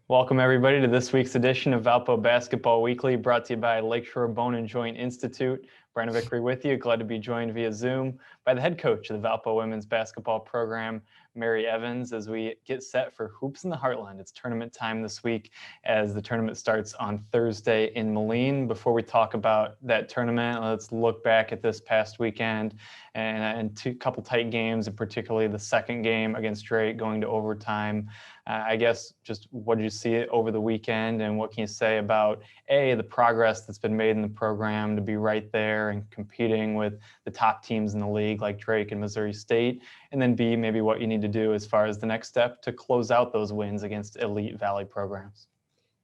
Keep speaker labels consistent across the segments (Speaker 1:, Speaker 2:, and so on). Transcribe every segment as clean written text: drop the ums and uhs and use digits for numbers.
Speaker 1: Welcome, everybody, to this week's edition of Valpo Basketball Weekly, brought to you by Lakeshore Bone and Joint Institute. Brandon Vickery with you. Glad to be joined via Zoom by the head coach of the Valpo women's basketball program, Mary Evans, as we get set for Hoops in the Heartland. It's tournament time this week as the tournament starts on Thursday in Moline. Before we talk about that tournament, let's look back at this past weekend and a couple tight games, and particularly the second game against Drake going to overtime. I guess just what did you see over the weekend, and what can you say about the progress that's been made in the program to be right there and competing with the top teams in the league like Drake and Missouri State, and then B, maybe what you need to do as far as the next step to close out those wins against elite Valley programs?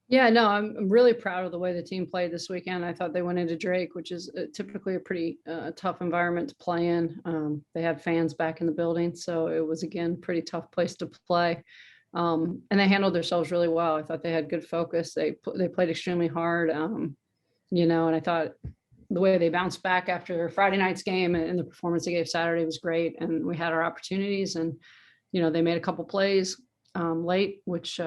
Speaker 2: Yeah, no, I'm really proud of the way the team played this weekend. I thought they went into Drake, which is typically a pretty tough environment to play in. They had fans back in the building, so it was, again, pretty tough place to play. And they handled themselves really well. I thought they had good focus. They played extremely hard, and I thought the way they bounced back after Friday night's game and the performance they gave Saturday was great. And we had our opportunities, and, they made a couple plays late, which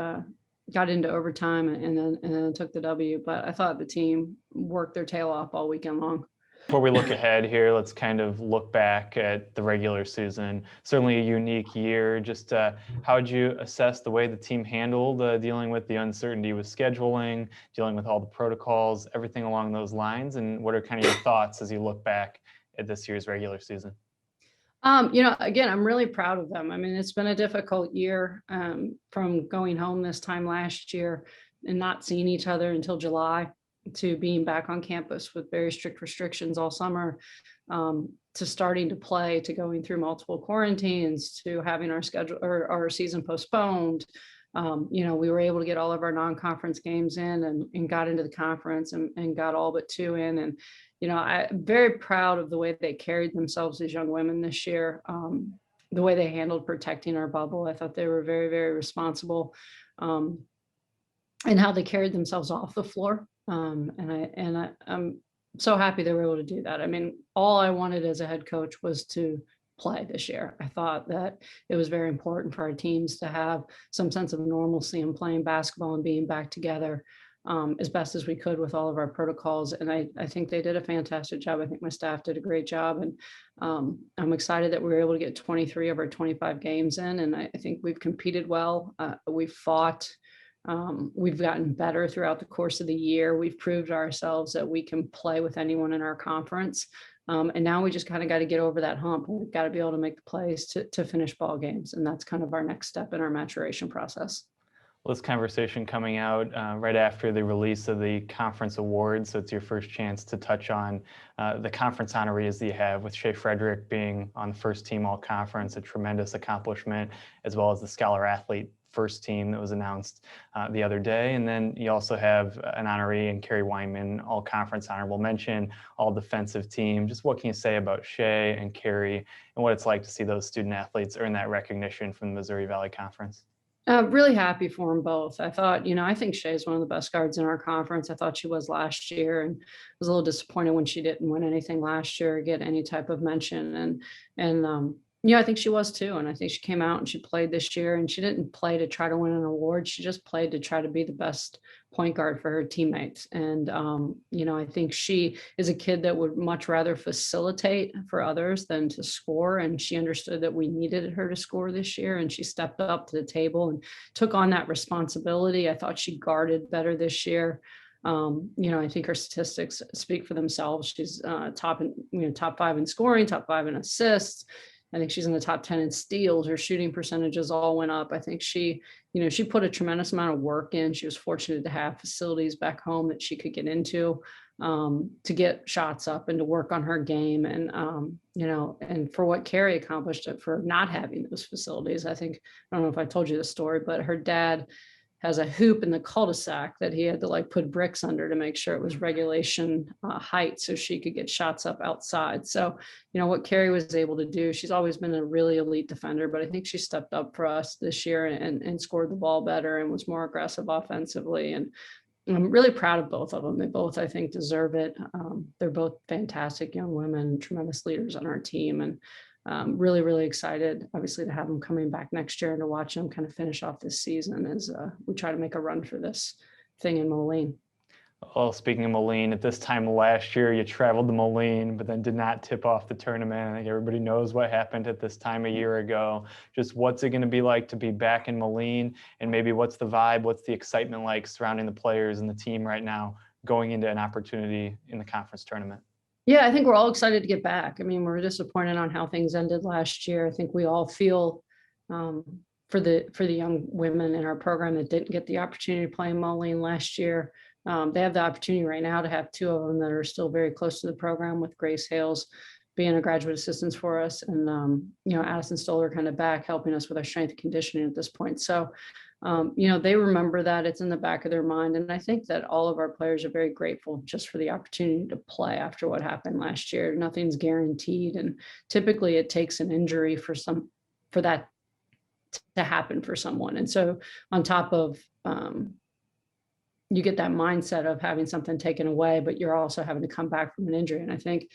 Speaker 2: got into overtime and then took the W. But I thought the team worked their tail off all weekend long.
Speaker 1: Before we look ahead here, let's kind of look back at the regular season. Certainly a unique year. Just how would you assess the way the team handled dealing with the uncertainty with scheduling, dealing with all the protocols, everything along those lines? And what are kind of your thoughts as you look back at this year's regular season?
Speaker 2: Again, I'm really proud of them. I mean, it's been a difficult year from going home this time last year and not seeing each other until July, to being back on campus with very strict restrictions all summer, to starting to play, to going through multiple quarantines, to having our schedule or our season postponed. We were able to get all of our non-conference games in and got into the conference and got all but two in. And, I'm very proud of the way they carried themselves as young women this year. The way they handled protecting our bubble. I thought they were very, very responsible, and how they carried themselves off the floor. I'm so happy they were able to do that. I mean, all I wanted as a head coach was to play this year. I thought that it was very important for our teams to have some sense of normalcy in playing basketball and being back together as best as we could with all of our protocols. And I think they did a fantastic job. I think my staff did a great job. And I'm excited that we were able to get 23 of our 25 games in. And I think we've competed well. We've fought. We've gotten better throughout the course of the year. We've proved ourselves that we can play with anyone in our conference. And now we just kind of got to get over that hump. We've got to be able to make the plays to finish ball games. And that's kind of our next step in our maturation process.
Speaker 1: Well, this conversation coming out right after the release of the conference awards, so it's your first chance to touch on the conference honorees that you have, with Shea Frederick being on the first team all-conference, a tremendous accomplishment, as well as the Scholar Athlete first team that was announced the other day. And then you also have an honoree in Carrie Weinman, all-conference honorable mention, all-defensive team. Just what can you say about Shea and Carrie and what it's like to see those student athletes earn that recognition from the Missouri Valley Conference?
Speaker 2: Really happy for them both. I thought, I think Shea's one of the best guards in our conference. I thought she was last year, and was a little disappointed when she didn't win anything last year or get any type of mention. And I think she was too. And I think she came out and she played this year, and she didn't play to try to win an award. She just played to try to be the best point guard for her teammates. And, I think she is a kid that would much rather facilitate for others than to score. And she understood that we needed her to score this year. And she stepped up to the table and took on that responsibility. I thought she guarded better this year. I think her statistics speak for themselves. She's top 5 in scoring, top 5 in assists. I think she's in the top 10 in steals. Her shooting percentages all went up. I think she put a tremendous amount of work in. She was fortunate to have facilities back home that she could get into to get shots up and to work on her game. And, and for what Carrie accomplished for not having those facilities, I don't know if I told you the story, but her dad has a hoop in the cul-de-sac that he had to put bricks under to make sure it was regulation height so she could get shots up outside. So, what Carrie was able to do, she's always been a really elite defender, but I think she stepped up for us this year and scored the ball better and was more aggressive offensively. And I'm really proud of both of them. They both, I think, deserve it. They're both fantastic young women, tremendous leaders on our team. And really, really excited, obviously, to have them coming back next year and to watch them kind of finish off this season as we try to make a run for this thing in Moline.
Speaker 1: Well, speaking of Moline, at this time last year, you traveled to Moline, but then did not tip off the tournament. I think everybody knows what happened at this time a year ago. Just what's it going to be like to be back in Moline, and maybe what's the vibe, what's the excitement like surrounding the players and the team right now going into an opportunity in the conference tournament?
Speaker 2: Yeah, I think we're all excited to get back. I mean, we're disappointed on how things ended last year. I think we all feel um, for the young women in our program that didn't get the opportunity to play in Moline last year. They have the opportunity right now to have two of them that are still very close to the program, with Grace Hales being a graduate assistant for us, and Addison Stoller kind of back helping us with our strength and conditioning at this point. So they remember that, it's in the back of their mind. And I think that all of our players are very grateful just for the opportunity to play after what happened last year. Nothing's guaranteed. And typically it takes an injury for that to happen for someone. And so on top of, you get that mindset of having something taken away, but you're also having to come back from an injury. And I think,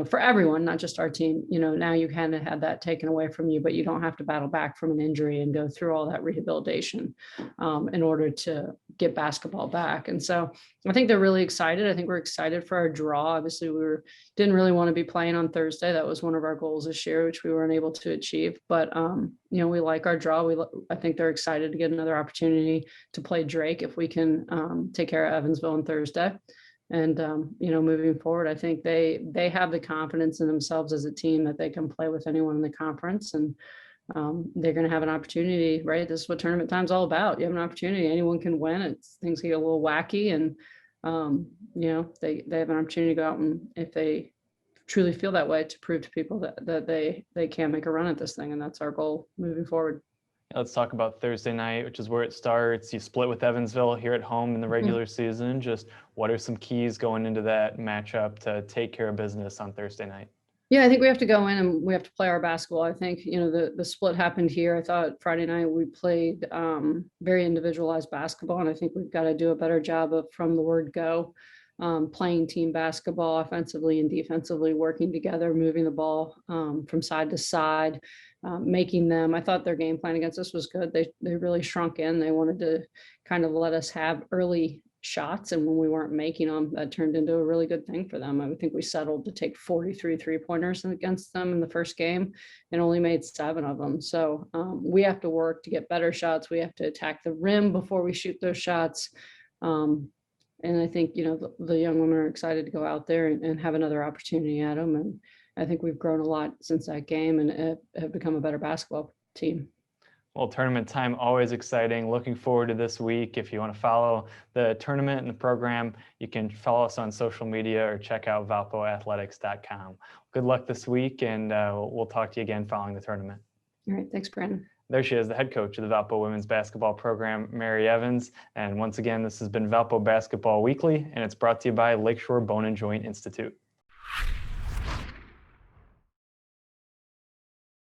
Speaker 2: for everyone, not just our team, now you kind of had that taken away from you, but you don't have to battle back from an injury and go through all that rehabilitation in order to get basketball back. And so I think they're really excited. I think we're excited for our draw. Obviously, didn't really want to be playing on Thursday. That was one of our goals this year, which we weren't able to achieve. But we like our draw. I think they're excited to get another opportunity to play Drake if we can take care of Evansville on Thursday. And moving forward, I think they have the confidence in themselves as a team that they can play with anyone in the conference, and they're going to have an opportunity. Right, this is what tournament time's all about. You have an opportunity; anyone can win. Things get a little wacky, and they have an opportunity to go out, and if they truly feel that way, to prove to people that they can make a run at this thing, and that's our goal moving forward.
Speaker 1: Let's talk about Thursday night, which is where it starts. You split with Evansville here at home in the regular season. Just what are some keys going into that matchup to take care of business on Thursday night?
Speaker 2: Yeah, I think we have to go in and we have to play our basketball. I think, the split happened here. I thought Friday night we played very individualized basketball, and I think we've got to do a better job of, from the word go, playing team basketball offensively and defensively, working together, moving the ball from side to side. Making them, I thought their game plan against us was good. They really shrunk in. They wanted to kind of let us have early shots, and when we weren't making them, that turned into a really good thing for them. I think we settled to take 43 3-pointers against them in the first game and only made 7 of them. So we have to work to get better shots. We have to attack the rim before we shoot those shots. And I think, the young women are excited to go out there and have another opportunity at them. And I think we've grown a lot since that game and have become a better basketball team.
Speaker 1: Well, tournament time, always exciting. Looking forward to this week. If you want to follow the tournament and the program, you can follow us on social media or check out valpoathletics.com. Good luck this week, and we'll talk to you again following the tournament.
Speaker 2: All right. Thanks, Brandon.
Speaker 1: There she is, the head coach of the Valpo women's basketball program, Mary Evans. And once again, this has been Valpo Basketball Weekly, and it's brought to you by Lakeshore Bone and Joint Institute.